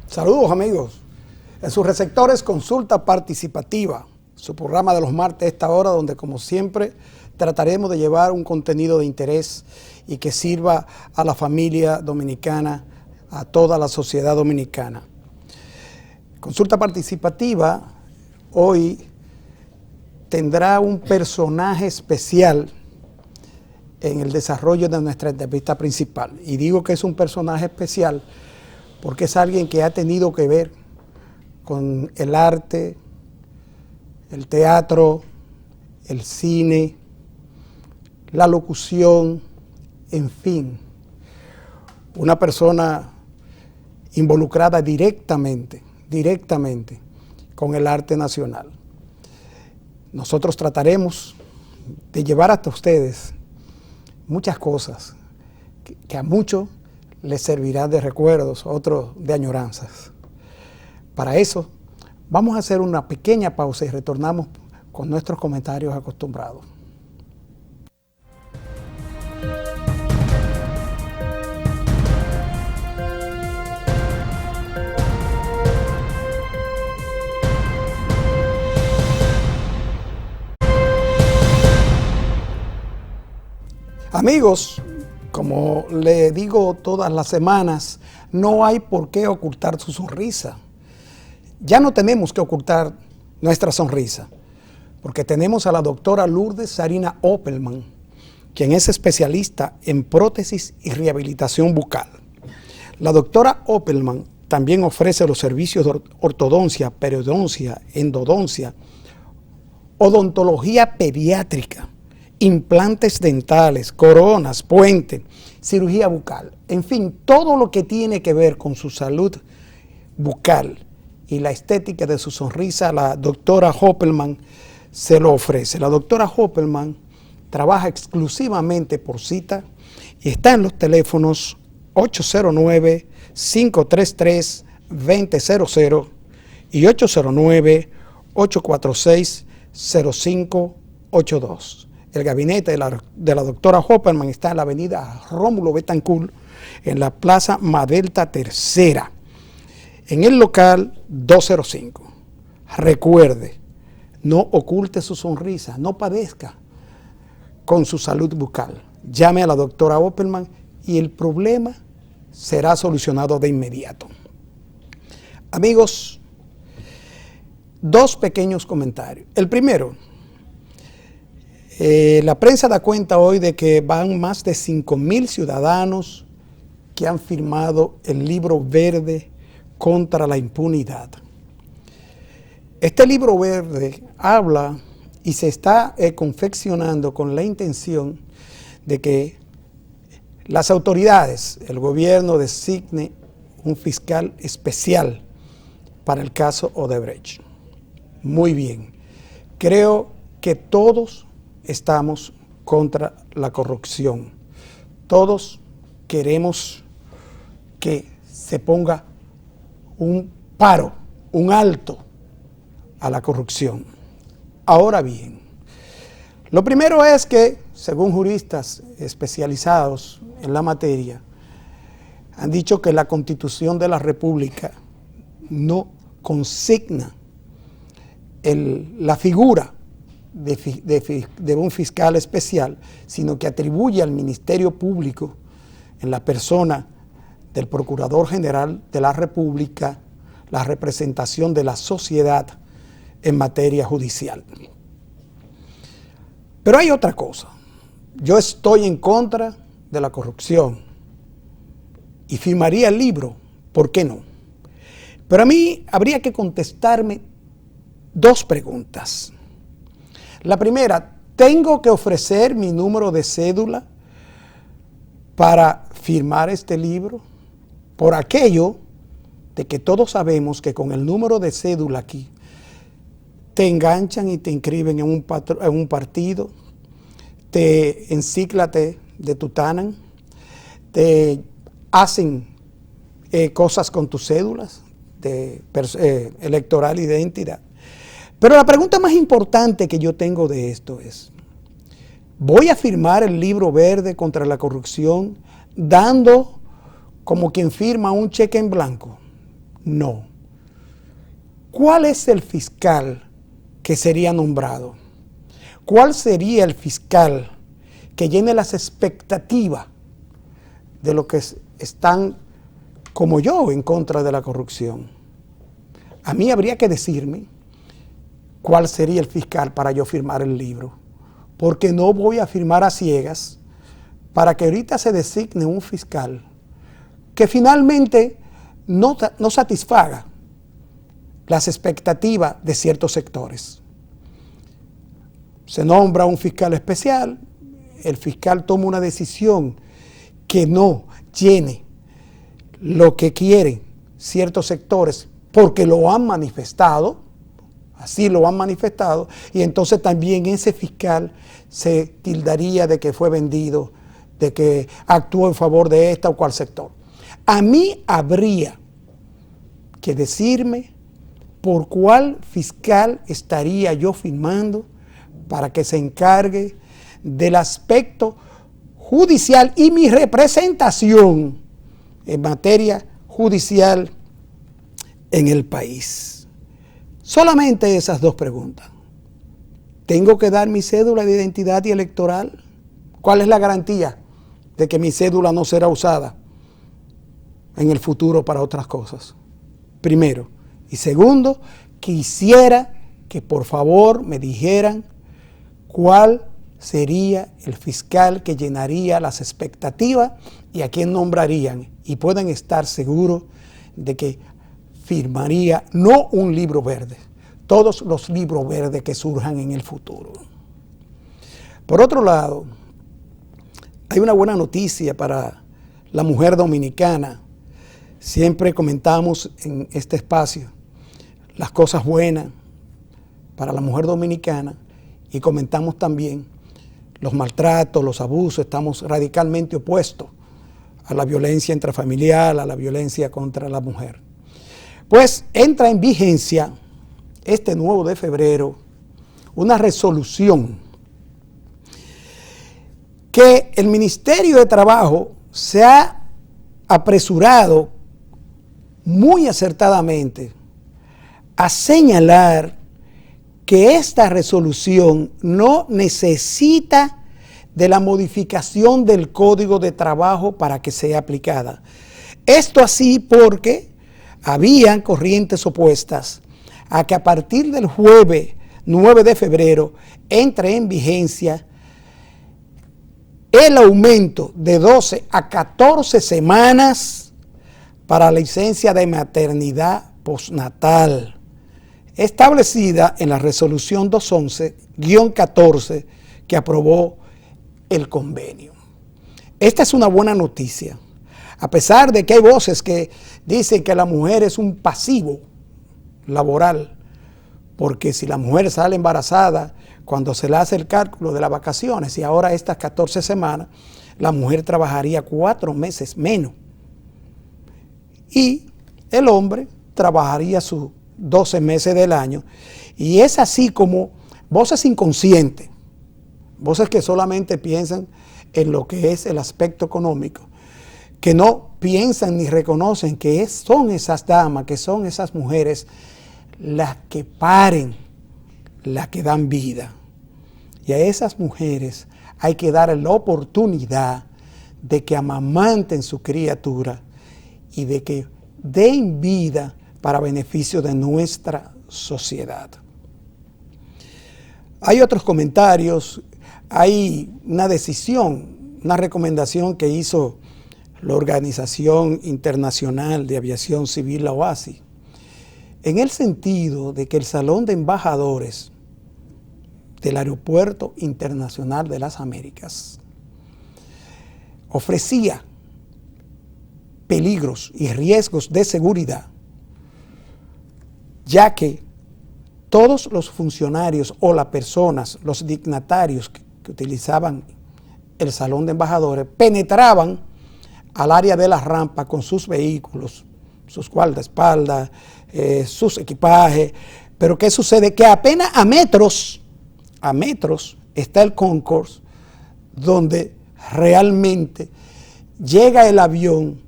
Saludos amigos, en sus receptores Consulta Participativa, su programa de los martes a esta hora donde como siempre trataremos de llevar un contenido de interés y que sirva a la familia dominicana, a toda la sociedad dominicana. Consulta Participativa hoy tendrá un personaje especial en el desarrollo de nuestra entrevista principal. Y digo que es un personaje especial porque es alguien que ha tenido que ver con el arte, el teatro, el cine, la locución, en fin. Una persona involucrada directamente con el arte nacional. Nosotros trataremos de llevar hasta ustedes muchas cosas que a muchos les servirán de recuerdos, otros de añoranzas. Para eso, vamos a hacer una pequeña pausa y retornamos con nuestros comentarios acostumbrados. Amigos, como le digo todas las semanas, no hay por qué ocultar su sonrisa. Ya no tenemos que ocultar nuestra sonrisa, porque tenemos a la doctora Lourdes Sarina Opelman, quien es especialista en prótesis y rehabilitación bucal. La doctora Opelman también ofrece los servicios de ortodoncia, periodoncia, endodoncia, odontología pediátrica, implantes dentales, coronas, puente, cirugía bucal, en fin, todo lo que tiene que ver con su salud bucal y la estética de su sonrisa, la doctora Opelman se lo ofrece. La doctora Opelman trabaja exclusivamente por cita y está en los teléfonos 809-533-2000 y 809-846-0582. El gabinete de la doctora Opelman está en la avenida Rómulo Betancourt, en la Plaza Madelta Tercera, en el local 205. Recuerde, no oculte su sonrisa, no padezca con su salud bucal. Llame a la doctora Opelman y el problema será solucionado de inmediato. Amigos, dos pequeños comentarios. El primero, la prensa da cuenta hoy de que van más de 5,000 ciudadanos que han firmado el libro verde contra la impunidad. Este libro verde habla y se está confeccionando con la intención de que las autoridades, el gobierno designe un fiscal especial para el caso Odebrecht. Muy bien. Creo que todos estamos contra la corrupción. Todos queremos que se ponga un paro, un alto a la corrupción. Ahora bien, lo primero es que, según juristas especializados en la materia, han dicho que la Constitución de la República no consigna la figura de un fiscal especial, sino que atribuye al Ministerio Público, en la persona del Procurador General de la República, la representación de la sociedad en materia judicial. Pero hay otra cosa. Yo estoy en contra de la corrupción y firmaría el libro, ¿por qué no? Pero a mí habría que contestarme dos preguntas. La primera, ¿tengo que ofrecer mi número de cédula para firmar este libro? Por aquello de que todos sabemos que con el número de cédula aquí te enganchan y te inscriben en un partido, te encíclate de tutanan, te hacen cosas con tus cédulas electoral y de identidad. Pero la pregunta más importante que yo tengo de esto es, ¿voy a firmar el libro verde contra la corrupción dando como quien firma un cheque en blanco? No. ¿Cuál es el fiscal que sería nombrado? ¿Cuál sería el fiscal que llene las expectativas de los que están, como yo, en contra de la corrupción? A mí habría que decirme cuál sería el fiscal para yo firmar el libro, porque no voy a firmar a ciegas para que ahorita se designe un fiscal que finalmente no satisfaga las expectativas de ciertos sectores. Se nombra un fiscal especial, el fiscal toma una decisión que no llene lo que quieren ciertos sectores porque lo han manifestado, así lo han manifestado, y entonces también ese fiscal se tildaría de que fue vendido, de que actuó en favor de esta o cual sector. A mí habría que decirme por cuál fiscal estaría yo firmando para que se encargue del aspecto judicial y mi representación en materia judicial en el país. Solamente esas dos preguntas. ¿Tengo que dar mi cédula de identidad y electoral? ¿Cuál es la garantía de que mi cédula no será usada en el futuro para otras cosas? Primero. Y segundo, quisiera que por favor me dijeran cuál sería el fiscal que llenaría las expectativas y a quién nombrarían. Y pueden estar seguros de que firmaría no un libro verde, todos los libros verdes que surjan en el futuro. Por otro lado, hay una buena noticia para la mujer dominicana. Siempre comentamos en este espacio las cosas buenas para la mujer dominicana y comentamos también los maltratos, los abusos. Estamos radicalmente opuestos a la violencia intrafamiliar, a la violencia contra la mujer. Pues entra en vigencia este 9 de febrero una resolución que el Ministerio de Trabajo se ha apresurado muy acertadamente a señalar que esta resolución no necesita de la modificación del Código de Trabajo para que sea aplicada. Esto así porque habían corrientes opuestas a que a partir del jueves 9 de febrero entre en vigencia el aumento de 12 a 14 semanas para la licencia de maternidad postnatal, establecida en la resolución 211-14 que aprobó el convenio. Esta es una buena noticia, a pesar de que hay voces que dicen que la mujer es un pasivo laboral, porque si la mujer sale embarazada, cuando se le hace el cálculo de las vacaciones y ahora estas 14 semanas, la mujer trabajaría 4 meses menos y el hombre trabajaría sus 12 meses del año. Y es así como voces inconscientes, voces que solamente piensan en lo que es el aspecto económico, que no piensan ni reconocen que son esas damas, que son esas mujeres las que paren, las que dan vida. Y a esas mujeres hay que dar la oportunidad de que amamanten su criatura y de que den vida para beneficio de nuestra sociedad. Hay otros comentarios, hay una decisión, una recomendación que hizo la Organización Internacional de Aviación Civil, la OASI, en el sentido de que el Salón de Embajadores del Aeropuerto Internacional de las Américas ofrecía peligros y riesgos de seguridad, ya que todos los funcionarios o las personas, los dignatarios que utilizaban el Salón de Embajadores, penetraban al área de la rampa con sus vehículos, sus guardaespaldas, sus equipajes. Pero ¿qué sucede? Que apenas a metros está el concourse donde realmente llega el avión,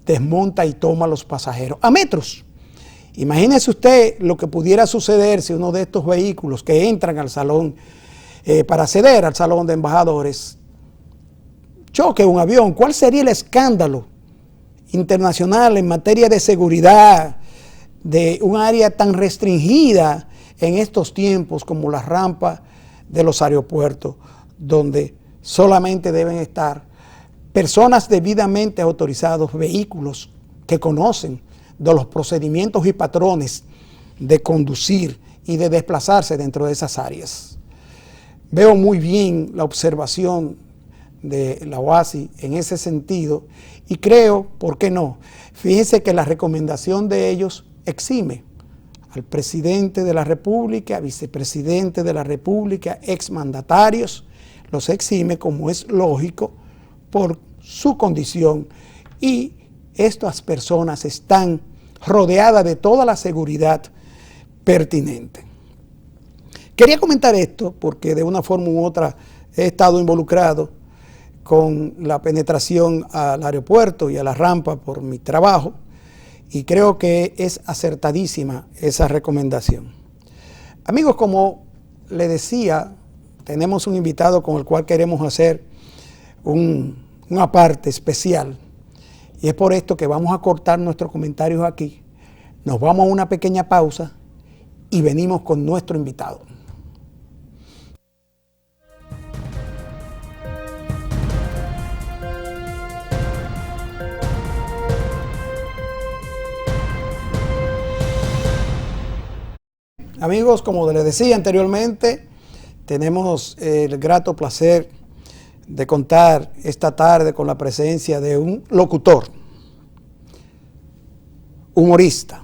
desmonta y toma a los pasajeros. A metros. Imagínese usted lo que pudiera suceder si uno de estos vehículos que entran al salón, para acceder al salón de embajadores, choque un avión. ¿Cuál sería el escándalo internacional en materia de seguridad de un área tan restringida en estos tiempos como la rampa de los aeropuertos, donde solamente deben estar personas debidamente autorizados, vehículos que conocen de los procedimientos y patrones de conducir y de desplazarse dentro de esas áreas? Veo muy bien la observación de la OASI en ese sentido y creo, ¿por qué no? Fíjense que la recomendación de ellos exime al presidente de la República, vicepresidente de la República, exmandatarios, los exime como es lógico por su condición, y estas personas están rodeadas de toda la seguridad pertinente. Quería comentar esto porque de una forma u otra he estado involucrado con la penetración al aeropuerto y a la rampa por mi trabajo, y creo que es acertadísima esa recomendación. Amigos, como le decía, tenemos un invitado con el cual queremos hacer una parte especial, y es por esto que vamos a cortar nuestros comentarios aquí, nos vamos a una pequeña pausa y venimos con nuestro invitado. Amigos, como les decía anteriormente, tenemos el grato placer de contar esta tarde con la presencia de un locutor, humorista,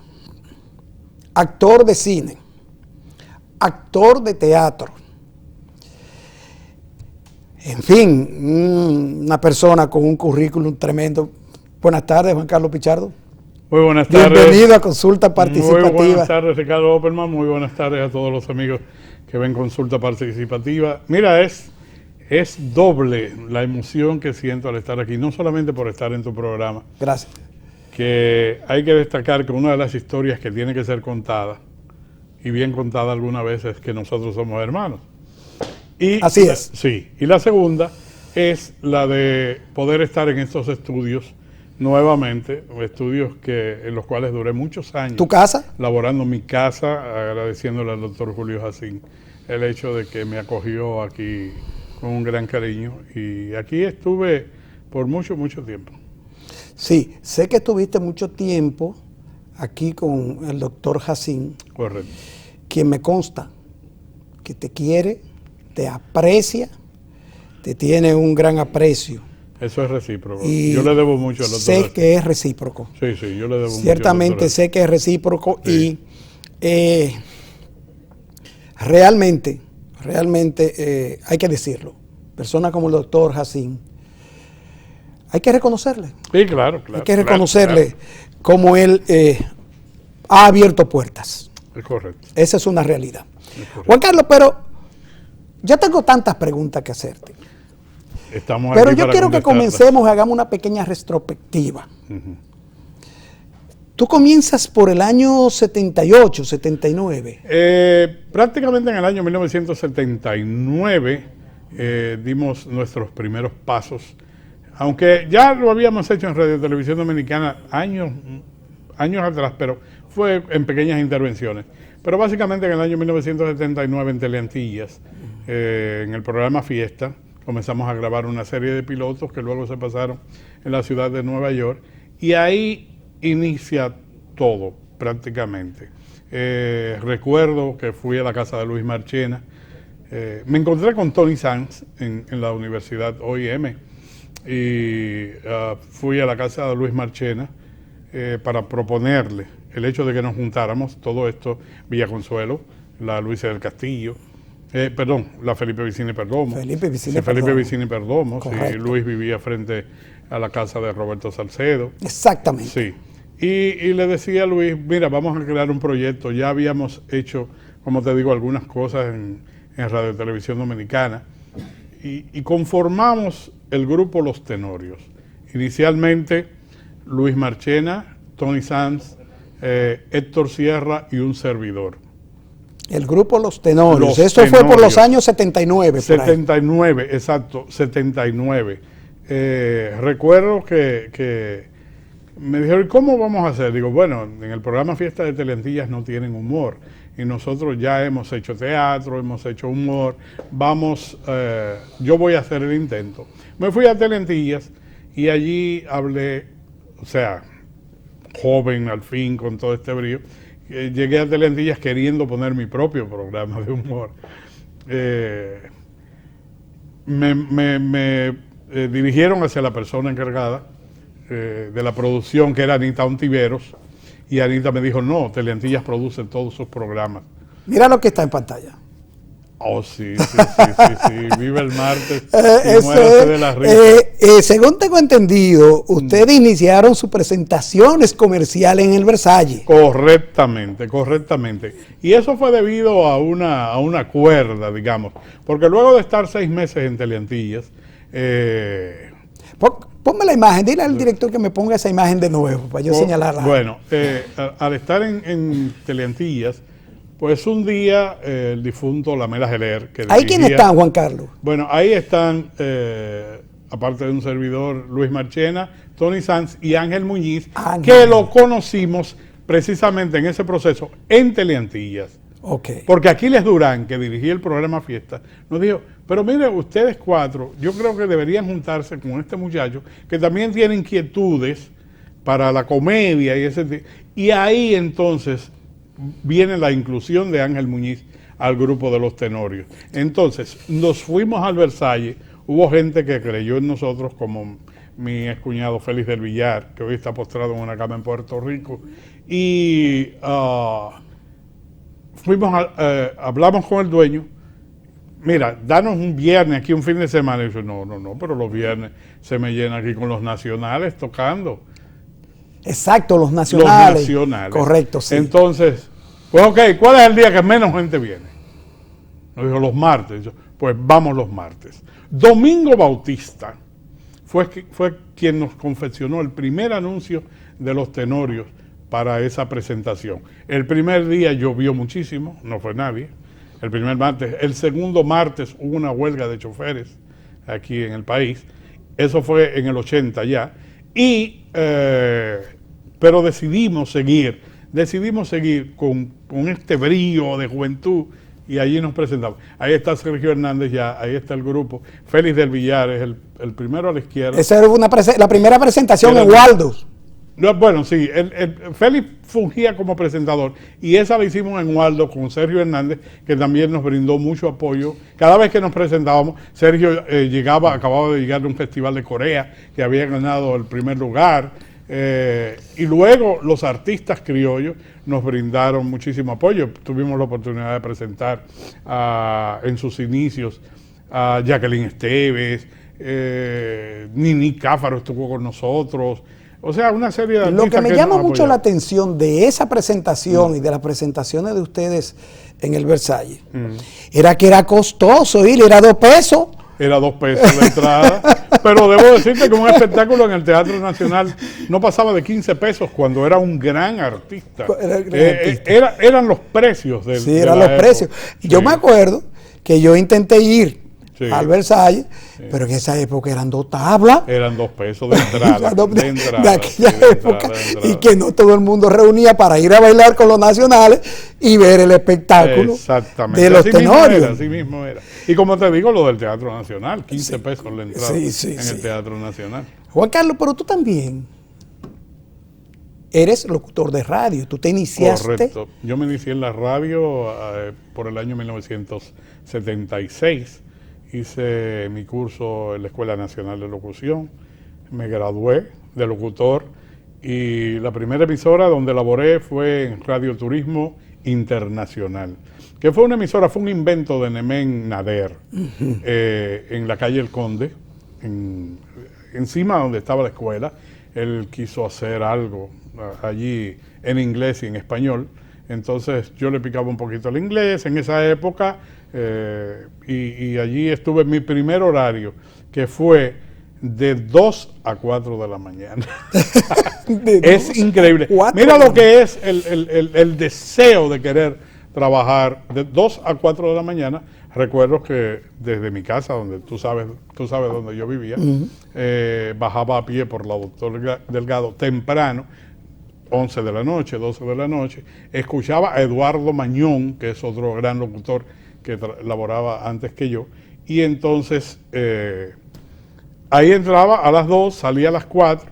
actor de cine, actor de teatro, en fin, una persona con un currículum tremendo. Buenas tardes, Juan Carlos Pichardo. Muy buenas tardes. Bienvenido a Consulta Participativa. Muy buenas tardes, Ricardo Opperman. Muy buenas tardes a todos los amigos que ven Consulta Participativa. Mira, es doble la emoción que siento al estar aquí, no solamente por estar en tu programa. Gracias. Que hay que destacar que una de las historias que tiene que ser contada, y bien contada alguna vez, es que nosotros somos hermanos. Y así es. Sí. Y la segunda es la de poder estar en estos estudios nuevamente, estudios en los cuales duré muchos años. ¿Tu casa? Laborando en mi casa, agradeciéndole al doctor Julio Jacín el hecho de que me acogió aquí con un gran cariño. Y aquí estuve por mucho, mucho tiempo. Sí, sé que estuviste mucho tiempo aquí con el doctor Jacín. Correcto. Quien me consta que te quiere, te aprecia, te tiene un gran aprecio. Eso es recíproco. Y yo le debo mucho al doctor. Sé que es recíproco. Sí, yo le debo mucho. Ciertamente sé que es recíproco, sí. Y realmente hay que decirlo. Personas como el doctor Jacín, hay que reconocerle. Sí, claro. Hay que reconocerle como él ha abierto puertas. Es correcto. Esa es una realidad. Juan Carlos, pero yo tengo tantas preguntas que hacerte. Pero yo quiero que comencemos, hagamos una pequeña retrospectiva. Tú comienzas por el año 78, 79. Prácticamente en el año 1979 dimos nuestros primeros pasos, aunque ya lo habíamos hecho en Radio Televisión Dominicana años atrás, pero fue en pequeñas intervenciones. Pero básicamente en el año 1979 en Teleantillas, en el programa Fiesta, comenzamos a grabar una serie de pilotos que luego se pasaron en la ciudad de Nueva York, y ahí inicia todo prácticamente. Recuerdo que fui a la casa de Luis Marchena, me encontré con Tony Sanz en la Universidad OIM, y fui a la casa de Luis Marchena para proponerle el hecho de que nos juntáramos, todo esto Villa Consuelo, la Luisa del Castillo, la Felipe Vicini Perdomo. Felipe Vicini Perdomo, sí, Luis vivía frente a la casa de Roberto Salcedo. Exactamente. Sí. Y le decía a Luis, mira, vamos a crear un proyecto. Ya habíamos hecho, como te digo, algunas cosas en Radio Televisión Dominicana. Y conformamos el grupo Los Tenorios. Inicialmente, Luis Marchena, Tony Sanz, Héctor Sierra y un servidor. El grupo Los Tenorios. Los Eso Tenorios. fue por los años 79. 79, exacto, 79. Recuerdo que me dijeron, ¿cómo vamos a hacer? Digo, bueno, en el programa Fiesta de Teleantillas no tienen humor. Y nosotros ya hemos hecho teatro, hemos hecho humor. Yo voy a hacer el intento. Me fui a Teleantillas y allí hablé, o sea, joven al fin, con todo este brío. Llegué a Teleantillas queriendo poner mi propio programa de humor. Me dirigieron hacia la persona encargada de la producción, que era Anita Ontiveros, y Anita me dijo, no, Teleantillas produce todos sus programas. Mira lo que está en pantalla. Oh, sí, vive el martes y muérase de la risa. Según tengo entendido, ustedes iniciaron sus presentaciones comerciales en el Versalles. Correctamente. Y eso fue debido a una cuerda, digamos, porque luego de estar 6 meses en Teleantillas, Ponme la imagen, dile al director que me ponga esa imagen de nuevo para yo señalarla. Bueno, al estar en Teleantillas, pues un día el difunto Lamela Geler, que ¿Ahí quién están, Juan Carlos? Bueno, ahí están, aparte de un servidor, Luis Marchena, Tony Sanz y Ángel Muñiz, que lo conocimos precisamente en ese proceso en Teleantillas. Okay. Porque Aquiles Durán, que dirigía el programa Fiesta, nos dijo, pero mire, ustedes 4, yo creo que deberían juntarse con este muchacho, que también tiene inquietudes para la comedia y ese tipo. Y ahí entonces viene la inclusión de Ángel Muñiz al grupo de Los Tenorios. Entonces, nos fuimos al Versalles, hubo gente que creyó en nosotros, como mi excuñado Félix del Villar, que hoy está postrado en una cama en Puerto Rico, y hablamos con el dueño, mira, danos un viernes aquí, un fin de semana. Y dice, no, pero los viernes se me llena aquí con los nacionales tocando. Exacto, los nacionales. Correcto, sí. Entonces, pues ok, ¿cuál es el día que menos gente viene? Nos dijo, los martes. Yo, pues vamos los martes. Domingo Bautista fue quien nos confeccionó el primer anuncio de Los Tenorios para esa presentación. El primer día llovió muchísimo, no fue nadie. El primer martes. El segundo martes hubo una huelga de choferes aquí en el país. Eso fue en el 80 ya. Pero decidimos seguir con este brío de juventud y allí nos presentamos. Ahí está Sergio Hernández ya, ahí está el grupo. Félix del Villar es el primero a la izquierda. Esa era la primera presentación en Waldos. No, bueno, sí, Félix fungía como presentador y esa la hicimos en Waldo con Sergio Hernández, que también nos brindó mucho apoyo. Cada vez que nos presentábamos, Sergio acababa de llegar de un festival de Corea, que había ganado el primer lugar, y luego los artistas criollos nos brindaron muchísimo apoyo. Tuvimos la oportunidad de presentar en sus inicios a Jacqueline Esteves, Nini Cáfaro estuvo con nosotros. O sea, una serie de artistas. Lo que me llama mucho la atención de esa presentación y de las presentaciones de ustedes en el Versalles era que era costoso ir, era 2 pesos. Era 2 pesos la entrada. Pero debo decirte que un espectáculo en el Teatro Nacional no pasaba de 15 pesos cuando era un gran artista. Eran los precios del. Sí, eran los precios. Sí. Yo me acuerdo que yo intenté ir al Versalles, pero en esa época eran 2 tablas. Eran 2 pesos de entrada. de aquella época. Y que no todo el mundo reunía para ir a bailar con los nacionales y ver el espectáculo de Los Tenorios. Así mismo era. Y como te digo, lo del Teatro Nacional, 15 pesos la entrada en el Teatro Nacional. Juan Carlos, pero tú también eres locutor de radio. Tú te iniciaste. Correcto. Yo me inicié en la radio por el año 1976. Hice mi curso en la Escuela Nacional de Locución, me gradué de locutor y la primera emisora donde laboré fue en Radio Turismo Internacional, que fue una emisora, fue un invento de Nemén Nader, en la calle El Conde, encima donde estaba la escuela. Él quiso hacer algo allí en inglés y en español, entonces yo le picaba un poquito el inglés en esa época. Y allí estuve en mi primer horario, que fue de 2 a 4 de la mañana. De Es 2 increíble. a 4 Mira de lo que es el deseo de querer trabajar de 2 a 4 de la mañana. Recuerdo que desde mi casa, donde tú sabes dónde yo vivía, bajaba a pie por la Doctor Delgado temprano, 11 de la noche, 12 de la noche, escuchaba a Eduardo Mañón, que es otro gran locutor que laboraba antes que yo, y entonces ahí entraba a las 2, salía a las 4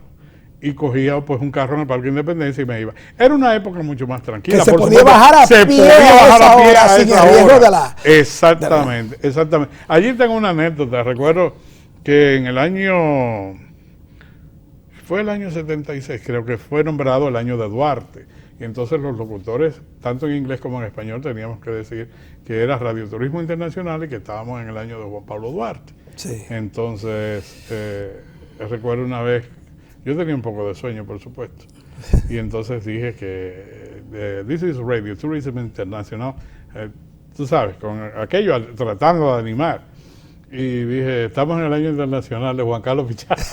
y cogía pues un carro en el Parque Independencia y me iba. Era una época mucho más tranquila. Que se por podía supuesto, bajar a se pie podía a bajar esa a pie hora a sin esa el riesgo hora. de la... Exactamente, exactamente. Allí tengo una anécdota. Recuerdo que en el año, fue el año 76, creo que fue nombrado el año de Duarte. Y entonces los locutores, tanto en inglés como en español, teníamos que decir que era Radioturismo Internacional y que estábamos en el año de Juan Pablo Duarte. Sí. Entonces, recuerdo una vez, yo tenía un poco de sueño, por supuesto, y entonces dije que This is Radio Tourism International, tú sabes, con aquello tratando de animar. Y dije, estamos en el año internacional de Juan Carlos Pichardo.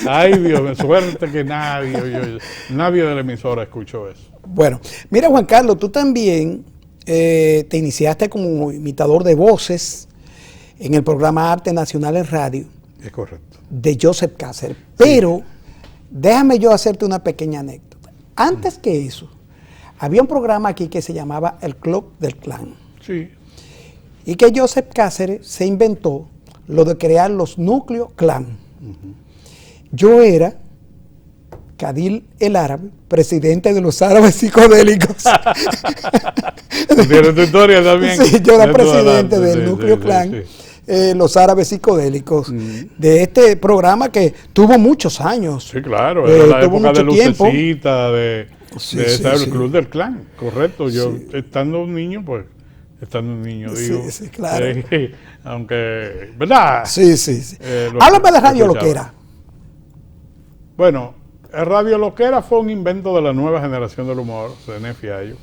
Ay, Dios mío, suerte que nadie de la emisora escuchó eso. Bueno, mira, Juan Carlos, tú también te iniciaste como imitador de voces en el programa Arte Nacional en Radio. Es correcto. De Joseph Cáceres. Pero déjame yo hacerte una pequeña anécdota. Antes que eso, había un programa aquí que se llamaba El Club del Clan. Sí. Y que Joseph Cáceres se inventó lo de crear los núcleos clan. Yo era Cadil el Árabe, presidente de los árabes psicodélicos. ¿Tienes tu historia también? Sí, yo era presidente del núcleo clan. Los árabes psicodélicos, de este programa que tuvo muchos años. Sí, claro, era la época de Lucecita, el Club del Clan, correcto. Yo, estando un niño, digo. Sí, claro. Aunque, ¿verdad? Sí. Háblame de Radio Loquera. Bueno, Radio Loquera fue un invento de la nueva generación del humor, René Fiallo.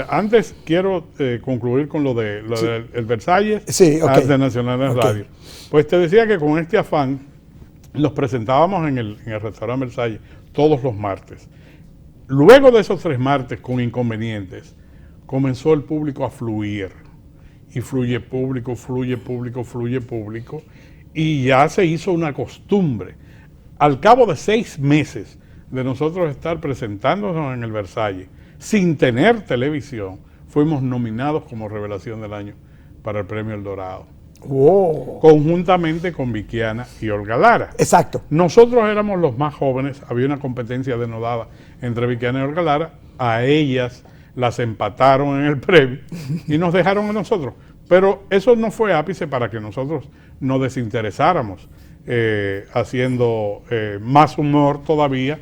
Antes quiero concluir con lo del Versalles, Arte Nacional en Radio. Pues te decía que con este afán los presentábamos en el restaurante Versalles todos los martes. Luego de esos 3 martes con inconvenientes, comenzó el público a fluir. Y fluye público, y ya se hizo una costumbre. Al cabo de 6 meses de nosotros estar presentándonos en el Versalles, sin tener televisión, fuimos nominados como Revelación del Año para el Premio El Dorado. Wow. Conjuntamente con Vickiana y Olga Lara. Exacto. Nosotros éramos los más jóvenes, había una competencia denodada entre Vickiana y Olga Lara, a ellas las empataron en el premio y nos dejaron a nosotros. Pero eso no fue ápice para que nosotros nos desinteresáramos haciendo más humor todavía,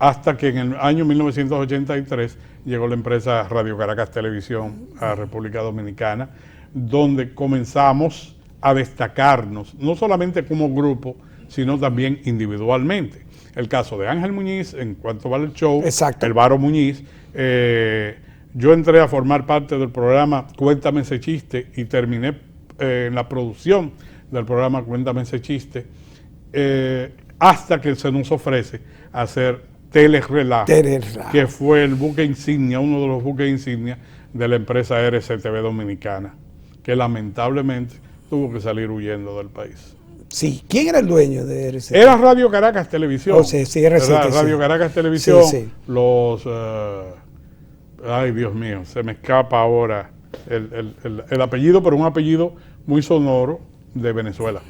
hasta que en el año 1983 llegó la empresa Radio Caracas Televisión a República Dominicana, donde comenzamos a destacarnos, no solamente como grupo, sino también individualmente. El caso de Ángel Muñiz, en Cuánto Vale el Show, exacto, el Varo Muñiz. Yo entré a formar parte del programa Cuéntame ese chiste y terminé en la producción del programa Cuéntame ese chiste, hasta que se nos ofrece hacer Telerelajo, que fue el buque insignia, uno de los buques insignia de la empresa RCTV Dominicana, que lamentablemente tuvo que salir huyendo del país. Sí, ¿quién era el dueño de RCTV? Era Radio Caracas Televisión. Oh, sí, RCTV. Radio Caracas Televisión, los... ay, Dios mío, se me escapa ahora el apellido, pero un apellido muy sonoro de Venezuela.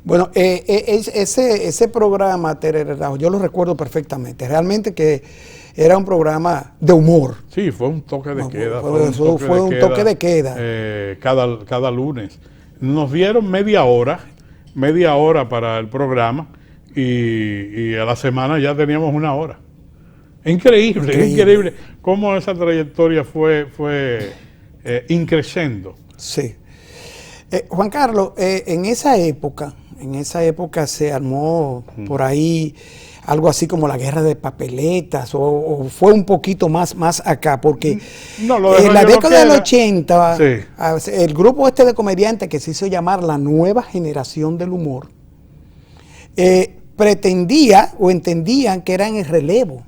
Bueno, ese programa, yo lo recuerdo perfectamente. Realmente que era un programa de humor. Sí, fue un toque de queda. Fue un toque de queda. Cada lunes. Nos dieron media hora para el programa y a la semana ya teníamos 1 hora. Increíble cómo esa trayectoria fue increciendo. Sí. Juan Carlos, en esa época, En esa época se armó por ahí algo así como la guerra de papeletas, o fue un poquito más acá, porque No, en la década del 80, sí, el grupo este de comediantes que se hizo llamar la nueva generación del humor, pretendía o entendían que eran el relevo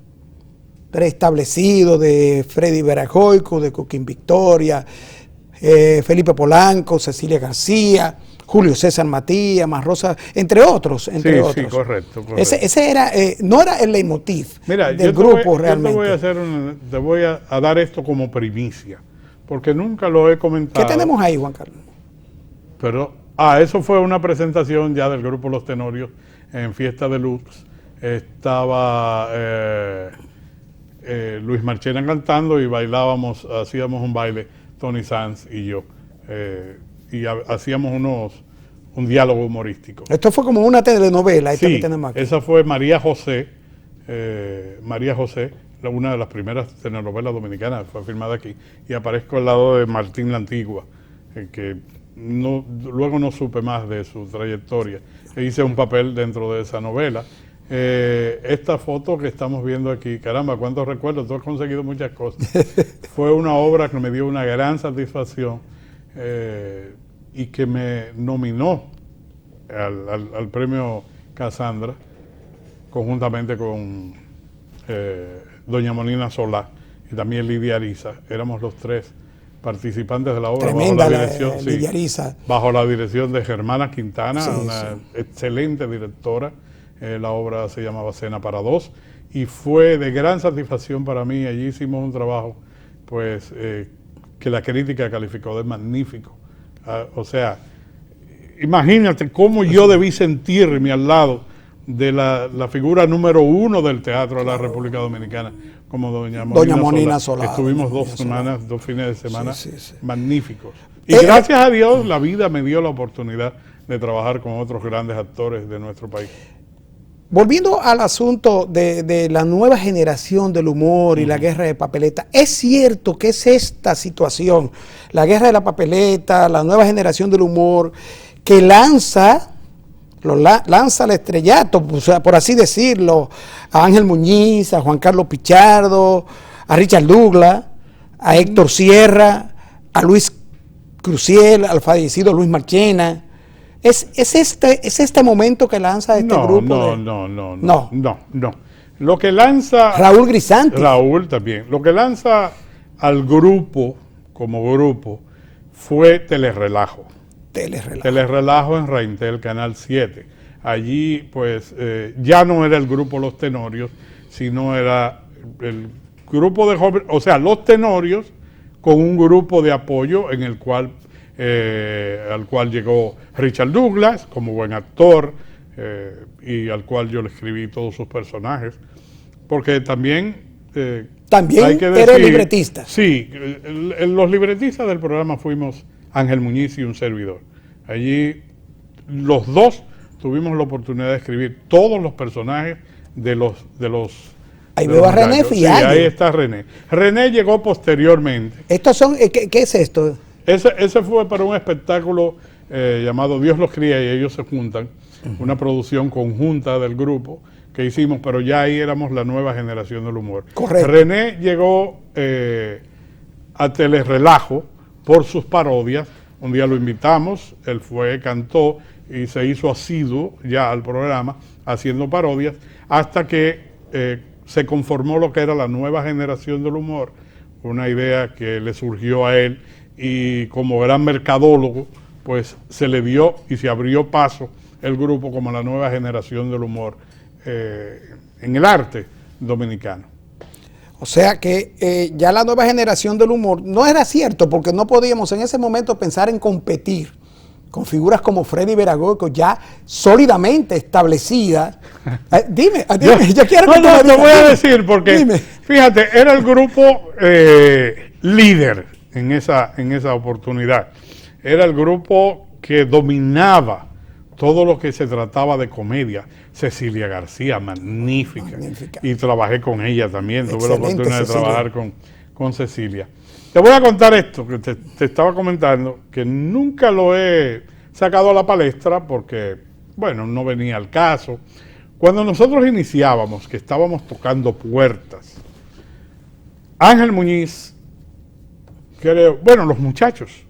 preestablecido de Freddy Veragoico, de Coquín Victoria, Felipe Polanco, Cecilia García, Julio César Matías, Rosa, entre otros. Sí, correcto. Ese era, no era el leitmotiv del grupo realmente. Te voy a dar esto como primicia, porque nunca lo he comentado. ¿Qué tenemos ahí, Juan Carlos? Pero, eso fue una presentación ya del grupo Los Tenorios en Fiesta de Luz. Estaba Luis Marchena cantando y hacíamos un baile, Tony Sanz y yo. Y hacíamos un diálogo humorístico. Esto fue como una telenovela. Sí, que tenemos aquí. Esa fue María José, una de las primeras telenovelas dominicanas, fue filmada aquí, y aparezco al lado de Martín la Antigua, que luego no supe más de su trayectoria. Hice un papel dentro de esa novela. Esta foto que estamos viendo aquí, caramba, cuántos recuerdos, tú has conseguido muchas cosas. Fue una obra que me dio una gran satisfacción y que me nominó al premio Casandra, conjuntamente con doña Monina Solá y también Lidia Ariza. Éramos los tres participantes de la obra. Tremenda Lidia Ariza. Bajo la dirección de Germana Quintana, una excelente directora. La obra se llamaba Cena para Dos y fue de gran satisfacción para mí. Allí hicimos un trabajo pues que la crítica calificó de magnífico. O sea, imagínate cómo yo debí sentirme al lado de la figura número uno del teatro de la República Dominicana, como doña Monina Solá. Estuvimos dos fines de semana magníficos. Y gracias a Dios la vida me dio la oportunidad de trabajar con otros grandes actores de nuestro país. Volviendo al asunto de la nueva generación del humor y la guerra de papeleta, ¿es cierto que es esta situación, la guerra de la papeleta, la nueva generación del humor, que lanza al estrellato, por así decirlo, a Ángel Muñiz, a Juan Carlos Pichardo, a Richard Douglas, a Héctor Sierra, a Luis Cruciel, al fallecido Luis Marchena? ¿Es este momento que lanza este grupo? No. Lo que lanza... Raúl Grisanti. Raúl también. Lo que lanza al grupo, como grupo, fue Telerrelajo. Telerrelajo en Reintel, Canal 7. Allí, pues, ya no era el grupo Los Tenorios, sino era el grupo de jóvenes, o sea, Los Tenorios, con un grupo de apoyo en el cual... al cual llegó Richard Douglas como buen actor y al cual yo le escribí todos sus personajes, porque también hay que decir, eres libretista. Sí, los libretistas del programa fuimos Ángel Muñiz y un servidor. Allí los dos tuvimos la oportunidad de escribir todos los personajes de los ahí veo a René Fiallo. Sí, ahí está René. René llegó posteriormente. Estos son, ¿qué es esto? Ese fue para un espectáculo llamado Dios los cría y ellos se juntan, una producción conjunta del grupo que hicimos, pero ya ahí éramos la nueva generación del humor. Correcto. René llegó a Telerrelajo por sus parodias. Un día lo invitamos, él fue, cantó y se hizo asiduo ya al programa haciendo parodias hasta que se conformó lo que era la nueva generación del humor, una idea que le surgió a él. Y como gran mercadólogo, pues se le dio y se abrió paso el grupo como la nueva generación del humor en el arte dominicano. O sea que ya la nueva generación del humor no era cierto, porque no podíamos en ese momento pensar en competir con figuras como Freddy Veragoico ya sólidamente establecidas. Dime, yo quiero que te voy a decir, porque fíjate, era el grupo líder en esa oportunidad. Era el grupo que dominaba todo lo que se trataba de comedia. Cecilia García, magnífica. Y trabajé con ella también. Tuve la oportunidad de trabajar con Cecilia. Te voy a contar esto que te estaba comentando, que nunca lo he sacado a la palestra porque bueno, no venía al caso. Cuando nosotros iniciábamos, que estábamos tocando puertas, Ángel Muñiz, bueno, los muchachos,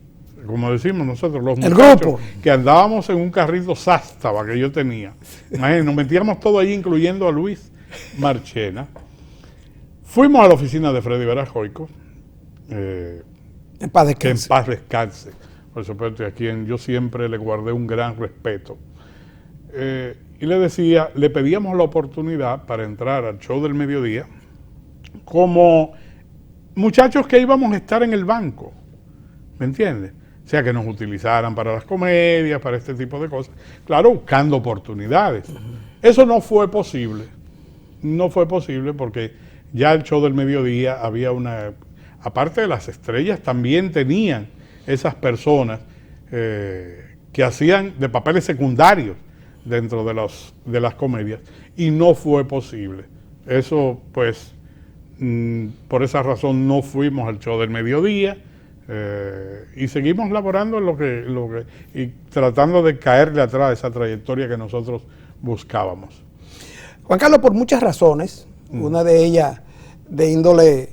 como decimos nosotros, los muchachos que andábamos en un carrito Sástaba que yo tenía, imagínense, nos metíamos todo ahí, incluyendo a Luis Marchena. Fuimos a la oficina de Freddy Verajoico, en paz descanse. Que en paz descanse, por supuesto, a quien yo siempre le guardé un gran respeto. Y le pedíamos la oportunidad para entrar al show del mediodía como muchachos que íbamos a estar en el banco, ¿me entiendes? O sea, que nos utilizaran para las comedias, para este tipo de cosas. Claro, buscando oportunidades. Eso no fue posible. No fue posible porque ya el show del mediodía había aparte de las estrellas, también tenían esas personas que hacían de papeles secundarios dentro de las comedias, y no fue posible. Eso, pues, por esa razón no fuimos al show del mediodía, y seguimos laborando en y tratando de caerle atrás a esa trayectoria que nosotros buscábamos. Juan Carlos, por muchas razones, una de ellas de índole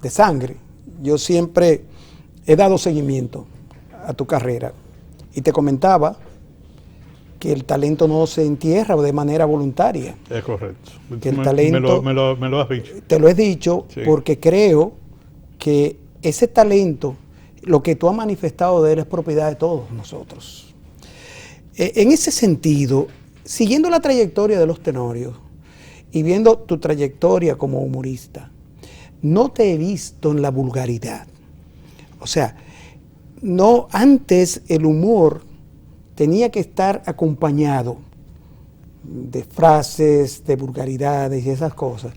de sangre, yo siempre he dado seguimiento a tu carrera y te comentaba que el talento no se entierra de manera voluntaria. Es correcto. Que el talento, me lo has dicho. Te lo he dicho, sí, porque creo que ese talento, lo que tú has manifestado de él, es propiedad de todos nosotros. En ese sentido, siguiendo la trayectoria de los Tenorios y viendo tu trayectoria como humorista, no te he visto en la vulgaridad. O sea, no, antes el humor tenía que estar acompañado de frases, de vulgaridades y esas cosas.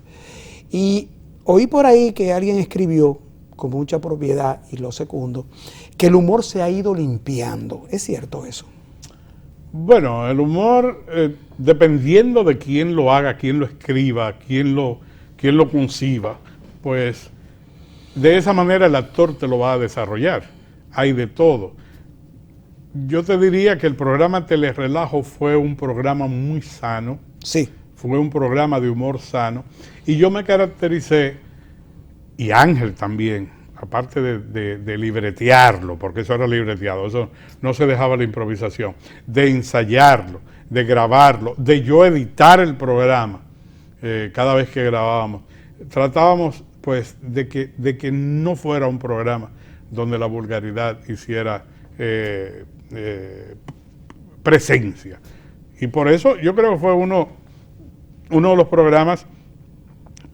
Y oí por ahí que alguien escribió con mucha propiedad, y lo secundo, que el humor se ha ido limpiando. ¿Es cierto eso? Bueno, el humor, dependiendo de quién lo haga, quién lo escriba, quién lo conciba, pues de esa manera el actor te lo va a desarrollar. Hay de todo. Yo te diría que el programa Telerrelajo fue un programa muy sano. Sí. Fue un programa de humor sano. Y yo me caractericé, y Ángel también, aparte de libretearlo, porque eso era libreteado, eso no se dejaba la improvisación, de ensayarlo, de grabarlo, de yo editar el programa cada vez que grabábamos. Tratábamos, pues, de que no fuera un programa donde la vulgaridad hiciera presencia. Y por eso yo creo que fue uno de los programas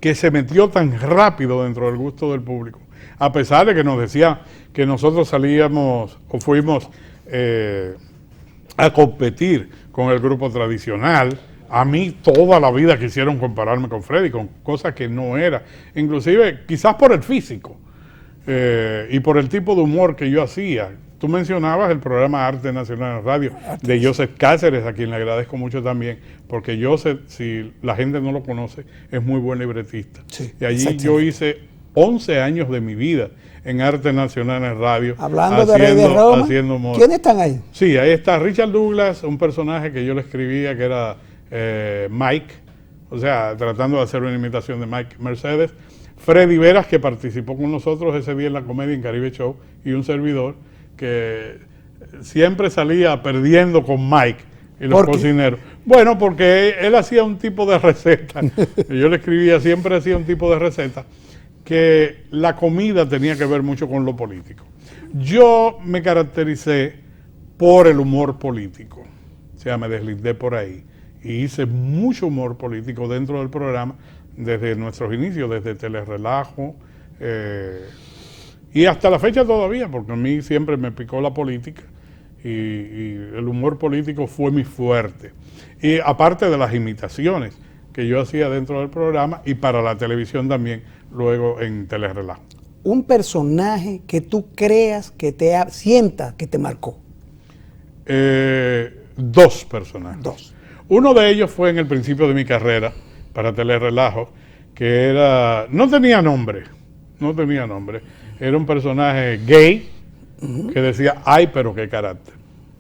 que se metió tan rápido dentro del gusto del público, a pesar de que nos decían que nosotros salíamos o fuimos a competir con el grupo tradicional. A mí toda la vida quisieron compararme con Freddy, con cosas que no era, inclusive quizás por el físico y por el tipo de humor que yo hacía. Tú mencionabas el programa Arte Nacional en Radio de Joseph Cáceres, a quien le agradezco mucho también, porque Joseph, si la gente no lo conoce, es muy buen libretista. Sí, y allí yo hice 11 años de mi vida en Arte Nacional en Radio. Hablando de Rey de Roma, ¿quiénes están ahí? Sí, ahí está Richard Douglas, un personaje que yo le escribía que era Mike, o sea, tratando de hacer una imitación de Mike Mercedes. Freddy Veras, que participó con nosotros ese día en la comedia en Caribe Show, y un servidor que siempre salía perdiendo con Mike y los cocineros. Bueno, porque él hacía un tipo de receta, yo le escribía, siempre hacía un tipo de receta, que la comida tenía que ver mucho con lo político. Yo me caractericé por el humor político, o sea, me deslindé por ahí, y hice mucho humor político dentro del programa, desde nuestros inicios, desde Telerrelajo, y hasta la fecha todavía, porque a mí siempre me picó la política y el humor político fue mi fuerte. Y aparte de las imitaciones que yo hacía dentro del programa y para la televisión también, luego en Telerrelajo. Un personaje que tú creas que sientas que te marcó. Dos personajes. Dos. Uno de ellos fue en el principio de mi carrera para Telerrelajo, que era, no tenía nombre. Era un personaje gay que decía, ay, pero qué carácter.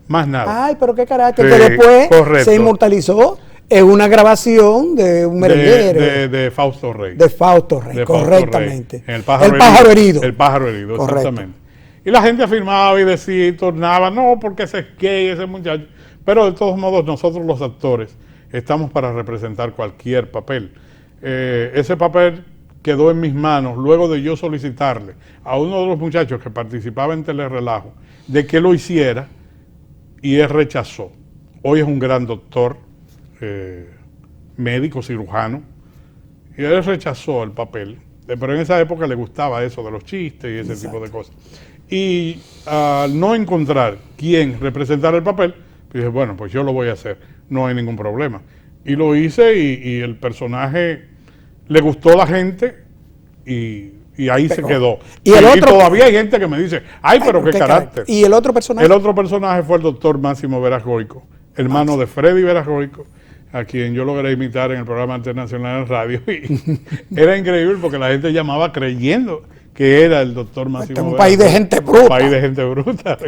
Más nada. Ay, pero qué carácter, Sí, que después correcto. se inmortalizó en una grabación de un merenguero. De Fausto Rey. De Fausto Rey, De Fausto correctamente. Rey, en el pájaro herido. El pájaro herido, Correcto. exactamente. Y la gente afirmaba y decía y tornaba, no, porque ese es gay, ese muchacho. Pero de todos modos, nosotros los actores estamos para representar cualquier papel. Ese papel quedó en mis manos luego de yo solicitarle a uno de los muchachos que participaba en Telerrelajo de que lo hiciera y él rechazó. Hoy es un gran doctor, médico, cirujano, y él rechazó el papel, pero en esa época le gustaba eso de los chistes y ese Exacto. tipo de cosas. Y al no encontrar quién representara el papel, dije, bueno, pues yo lo voy a hacer, no hay ningún problema. Y lo hice y el personaje le gustó a la gente y ahí se quedó. Y el otro, todavía hay gente que me dice, ay, pero qué carácter. ¿Y el otro personaje? El otro personaje fue el doctor Máximo Veras Goico, hermano de Freddy Veras Goico, a quien yo logré imitar en el programa internacional de radio. Y era increíble porque la gente llamaba creyendo que era el doctor Máximo Veras. Un país de gente bruta. Un país de gente bruta.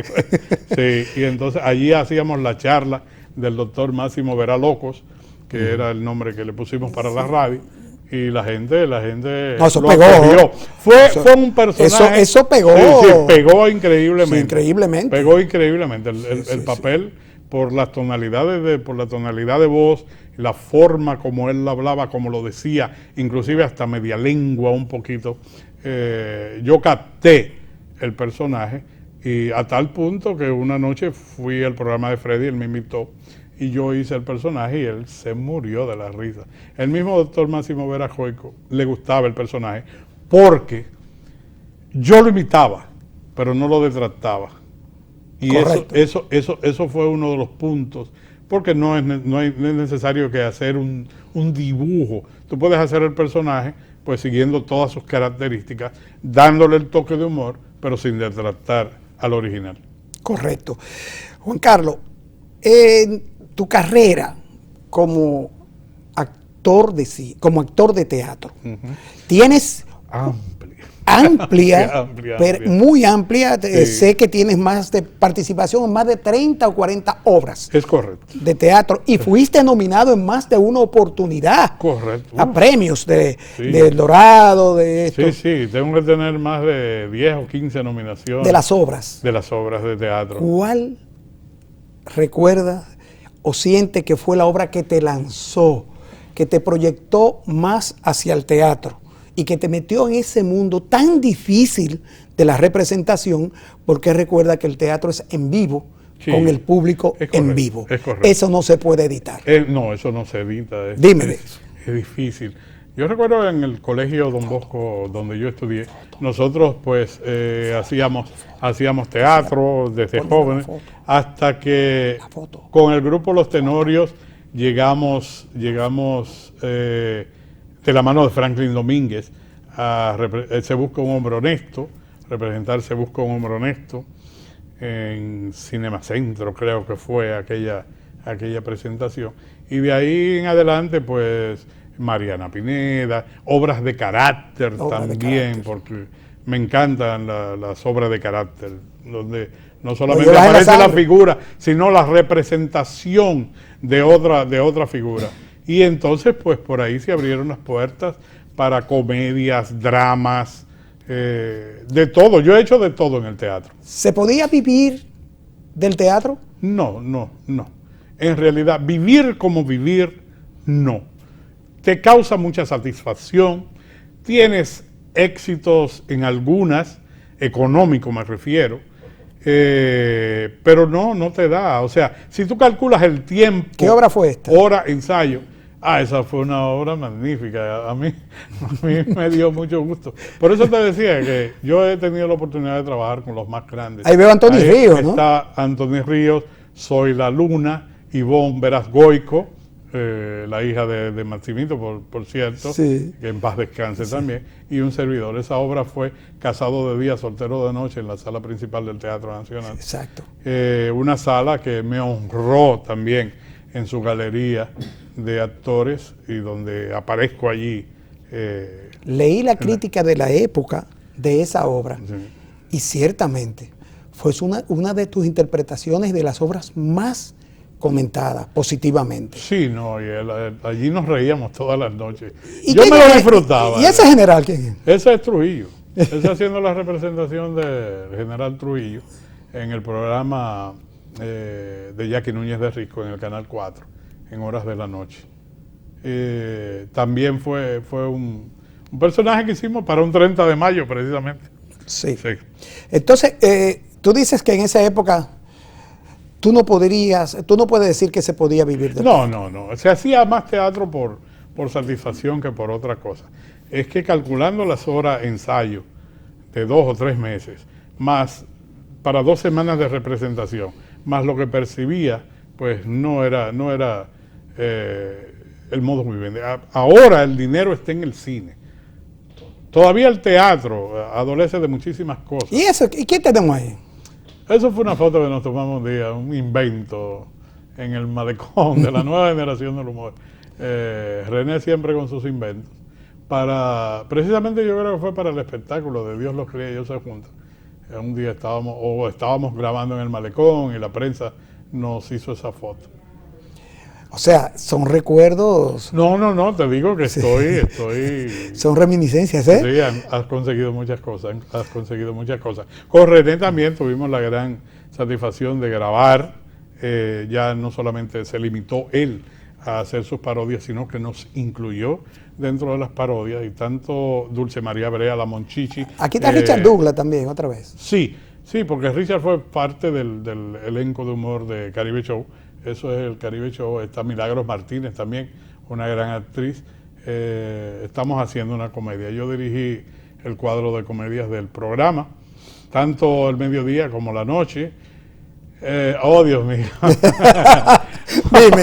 Sí, y entonces allí hacíamos la charla del doctor Máximo Veras Locos, que era el nombre que le pusimos para la radio. Y la gente no, eso lo pegó. cogió. Fue un personaje. Eso pegó. Sí, pegó increíblemente. Sí, increíblemente. Pegó increíblemente. El papel, por las tonalidades por la tonalidad de voz, la forma como él hablaba, como lo decía, inclusive hasta media lengua un poquito. Yo capté el personaje y a tal punto que una noche fui al programa de Freddy, él me invitó y yo hice el personaje y él se murió de la risa. El mismo doctor Máximo Veras Goico le gustaba el personaje porque yo lo imitaba, pero no lo detractaba. Y eso fue uno de los puntos, porque no es necesario que hacer un dibujo. Tú puedes hacer el personaje pues siguiendo todas sus características, dándole el toque de humor, pero sin detractar al original. Correcto. Juan Carlos, en tu carrera como actor de teatro, tienes amplia, muy amplia. Sí. Sé que tienes más de participación en más de 30 o 40 obras. Es correcto. De teatro. Y fuiste nominado en más de una oportunidad. Correcto. A premios de El Dorado, de esto. Sí, tengo que tener más de 10 o 15 nominaciones. De las obras. De las obras de teatro. ¿Cuál recuerdas o sientes que fue la obra que te lanzó, que te proyectó más hacia el teatro y que te metió en ese mundo tan difícil de la representación, porque recuerda que el teatro es en vivo, con el público en vivo? Es correcto. Eso no se puede editar. No, eso no se edita. Dime de eso. Es difícil. Yo recuerdo en el colegio Don Bosco, donde yo estudié, nosotros pues hacíamos teatro desde jóvenes, hasta que con el grupo Los Tenorios llegamos de la mano de Franklin Domínguez Se Busca un Hombre Honesto, representar Se Busca un Hombre Honesto en Cinema Centro, creo que fue aquella presentación. Y de ahí en adelante, pues, Mariana Pineda, obras de carácter también, porque me encantan las obras de carácter, donde no solamente aparece la figura, sino la representación de otra figura. Y entonces, pues, por ahí se abrieron las puertas para comedias, dramas, de todo. Yo he hecho de todo en el teatro. ¿Se podía vivir del teatro? No. En realidad, vivir como vivir, no. Te causa mucha satisfacción, tienes éxitos en algunas, económico me refiero, pero no te da. O sea, si tú calculas el tiempo... ¿Qué obra fue esta? Hora, ensayo. Esa fue una obra magnífica. A mí me dio mucho gusto. Por eso te decía que yo he tenido la oportunidad de trabajar con los más grandes. Ahí veo a Anthony Ríos, ¿no? Está Anthony Ríos, Soy la Luna, Ivonne Veras Goico, la hija de Maximito, por cierto, que en paz descanse también, y un servidor. Esa obra fue Casado de día, soltero de noche, en la sala principal del Teatro Nacional. Exacto. Una sala que me honró también en su galería de actores y donde aparezco allí. Leí la crítica de la época de esa obra y ciertamente fue una de tus interpretaciones de las obras más comentadas positivamente. Sí, no, allí nos reíamos todas las noches. ¿Y yo me lo disfrutaba. ¿Y ese general quién es? Ese es Trujillo. Ese haciendo la representación del general Trujillo en el programa de Jackie Núñez de Risco en el Canal 4, en horas de la noche. También fue un personaje que hicimos para un 30 de mayo, precisamente. Sí. Entonces, tú dices que en esa época tú no puedes decir que se podía vivir de teatro. No. Se hacía más teatro por satisfacción que por otra cosa. Es que calculando las horas ensayo de 2 o 3 meses, más para 2 semanas de representación, más lo que percibía, pues no era el modo muy bien. Ahora el dinero está en el cine. Todavía el teatro adolece de muchísimas cosas. ¿Y qué tenemos ahí? Eso fue una foto que nos tomamos un día, un invento en el malecón de la nueva generación del humor. René siempre con sus inventos. Precisamente yo creo que fue para el espectáculo de Dios los cría y ellos se juntan. Un día estábamos grabando en el malecón y la prensa nos hizo esa foto. O sea, son recuerdos. No, te digo que estoy. Son reminiscencias, ¿eh? Sí, has conseguido muchas cosas. Con René también tuvimos la gran satisfacción de grabar. Ya no solamente se limitó él a hacer sus parodias, sino que nos incluyó dentro de las parodias, y tanto Dulce María Brea, la Monchichi. Aquí está Richard Douglas también, otra vez. Sí, porque Richard fue parte del elenco de humor de Caribe Show. Eso es el Caribe Show. Está Milagros Martínez también, una gran actriz. Estamos haciendo una comedia. Yo dirigí el cuadro de comedias del programa, tanto el mediodía como la noche. Oh, Dios mío. Dime.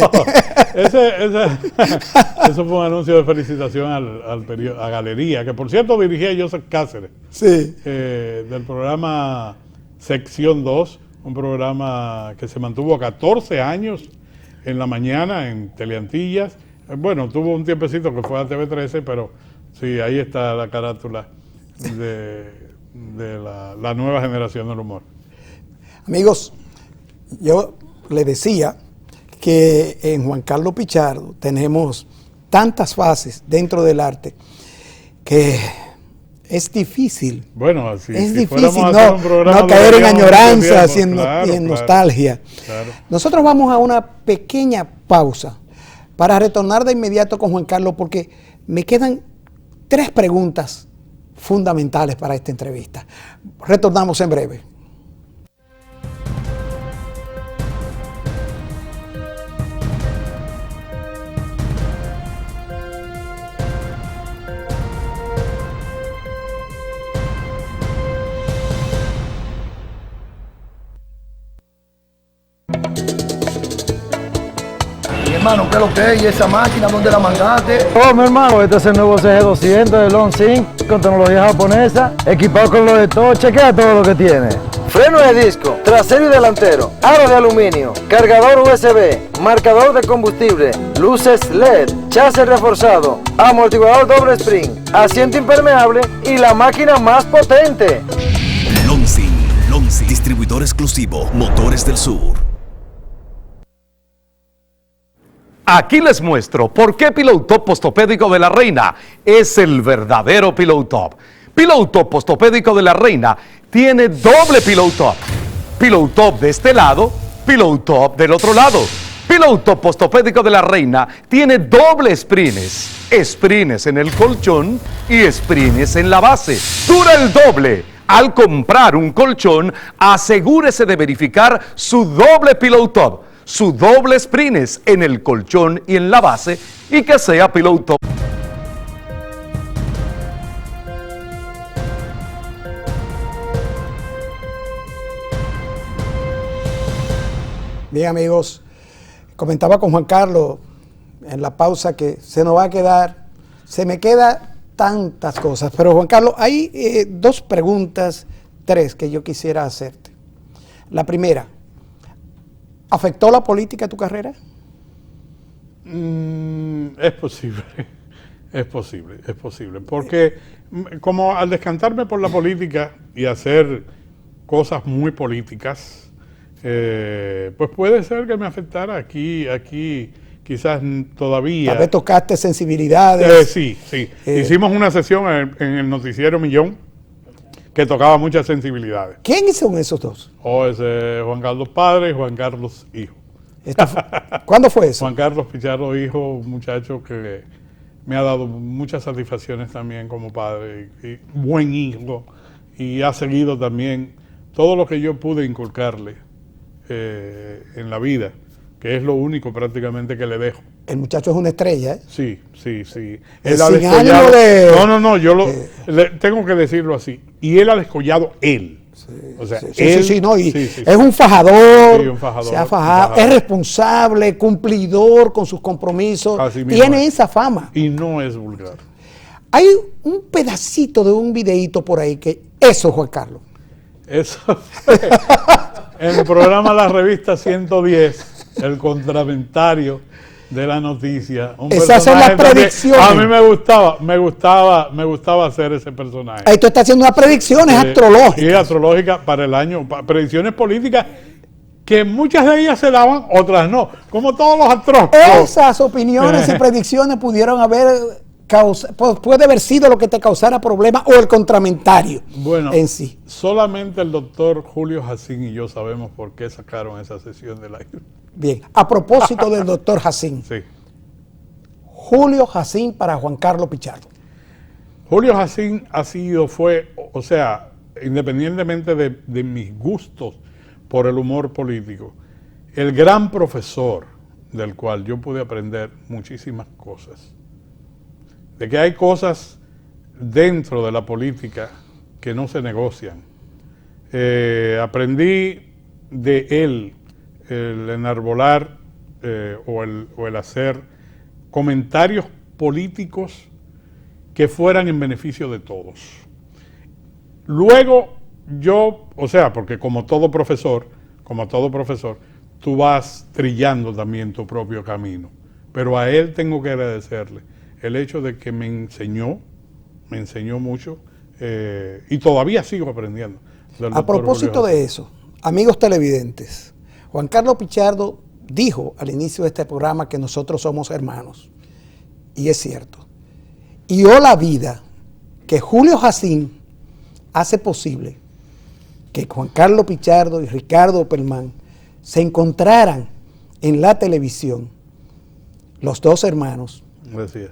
Eso fue un anuncio de felicitación a Galería, que por cierto dirigía Joseph Cáceres. Sí. Del programa Sección 2, un programa que se mantuvo 14 años en la mañana en Teleantillas. Bueno, tuvo un tiempecito que fue a TV13, pero sí, ahí está la carátula de la nueva generación del humor. Amigos, yo le decía que en Juan Carlos Pichardo tenemos tantas fases dentro del arte que es difícil. Bueno, así es si difícil no caer en añoranza y en claro, nostalgia. Claro. Nosotros vamos a una pequeña pausa para retornar de inmediato con Juan Carlos, porque me quedan 3 preguntas fundamentales para esta entrevista. Retornamos en breve. Hermano, ¿qué es lo que es? ¿Y esa máquina dónde la mandaste? Oh, mi hermano, este es el nuevo CG200 de Long Sync con tecnología japonesa, equipado con lo de todo. Chequea todo lo que tiene. Freno de disco, trasero y delantero, aro de aluminio, cargador USB, marcador de combustible, luces LED, chasis reforzado, amortiguador doble spring, asiento impermeable y la máquina más potente. Lonsin, distribuidor exclusivo, Motores del Sur. Aquí les muestro por qué Pillow Top Postopédico de la Reina es el verdadero Pillow Top. Pillow Top Postopédico de la Reina tiene doble Pillow Top. Pillow Top de este lado, Pillow Top del otro lado. Pillow Top Postopédico de la Reina tiene doble sprines. Sprines en el colchón y sprines en la base. Dura el doble. Al comprar un colchón, asegúrese de verificar su doble Pillow Top, su doble sprines en el colchón y en la base, y que sea Pillow Top. Bien, amigos, comentaba con Juan Carlos en la pausa que se me queda tantas cosas, pero Juan Carlos, hay 2 preguntas, 3 que yo quisiera hacerte. La primera, ¿afectó la política a tu carrera? Es posible, porque como al descantarme por la política y hacer cosas muy políticas, pues puede ser que me afectara aquí quizás todavía. Tal vez tocaste sensibilidades. Sí. Hicimos una sesión en el noticiero Millón que tocaba muchas sensibilidades. ¿Quiénes son esos dos? Juan Carlos padre y Juan Carlos hijo. ¿Cuándo fue eso? Juan Carlos Pichardo hijo, un muchacho que me ha dado muchas satisfacciones también como padre y buen hijo, y ha seguido también todo lo que yo pude inculcarle en la vida, que es lo único prácticamente que le dejo. El muchacho es una estrella, ¿eh? Sí. Él ha descollado. No, tengo que decirlo así. Y él ha descollado él. O sea, Es un fajador, Sí, un fajador, se ha fajado, un fajador. es responsable, cumplidor con sus compromisos, Así mismo tiene es. esa fama. Y no es vulgar. Hay un pedacito de un videíto por ahí que eso, Juan Carlos. Eso fue en el programa La Revista 110, el contraventario de la noticia. Esas son las personaje también. predicciones. A mí me gustaba hacer ese personaje. Ahí tú estás haciendo unas predicciones astrológicas. Y astrológica para el año, predicciones políticas que muchas de ellas se daban, otras no, como todos los astrólogos. Esas opiniones y predicciones pudieron haber puede haber sido lo que te causara problemas o el contramentario Bueno, en sí. solamente el doctor Julio Jacín y yo sabemos por qué sacaron esa sesión del aire. Bien, a propósito del doctor Jacín, Sí. Julio Jacín para Juan Carlos Pichardo. Julio Jacín fue, o sea, independientemente de mis gustos por el humor político, el gran profesor del cual yo pude aprender muchísimas cosas. De que hay cosas dentro de la política que no se negocian. Aprendí de él el enarbolar o el hacer comentarios políticos que fueran en beneficio de todos. Luego yo, o sea, porque como todo profesor, tú vas trillando también tu propio camino. Pero a él tengo que agradecerle el hecho de que me enseñó mucho y todavía sigo aprendiendo. A propósito de eso, amigos televidentes, Juan Carlos Pichardo dijo al inicio de este programa que nosotros somos hermanos. Y es cierto. Y la vida que Julio Jacín hace posible que Juan Carlos Pichardo y Ricardo Opperman se encontraran en la televisión, los dos hermanos,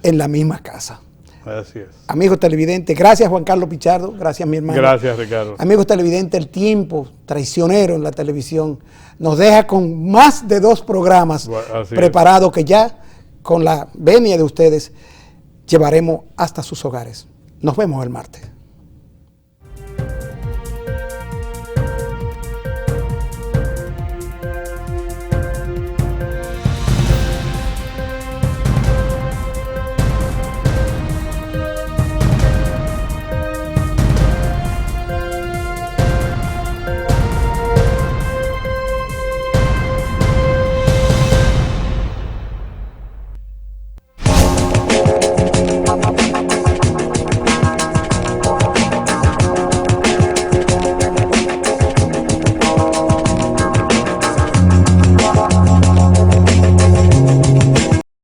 en la misma casa. Así es. Amigos televidentes, gracias Juan Carlos Pichardo, gracias mi hermano. Gracias, Ricardo. Amigos televidentes, el tiempo traicionero en la televisión nos deja con más de 2 programas preparados que ya con la venia de ustedes llevaremos hasta sus hogares. Nos vemos el martes.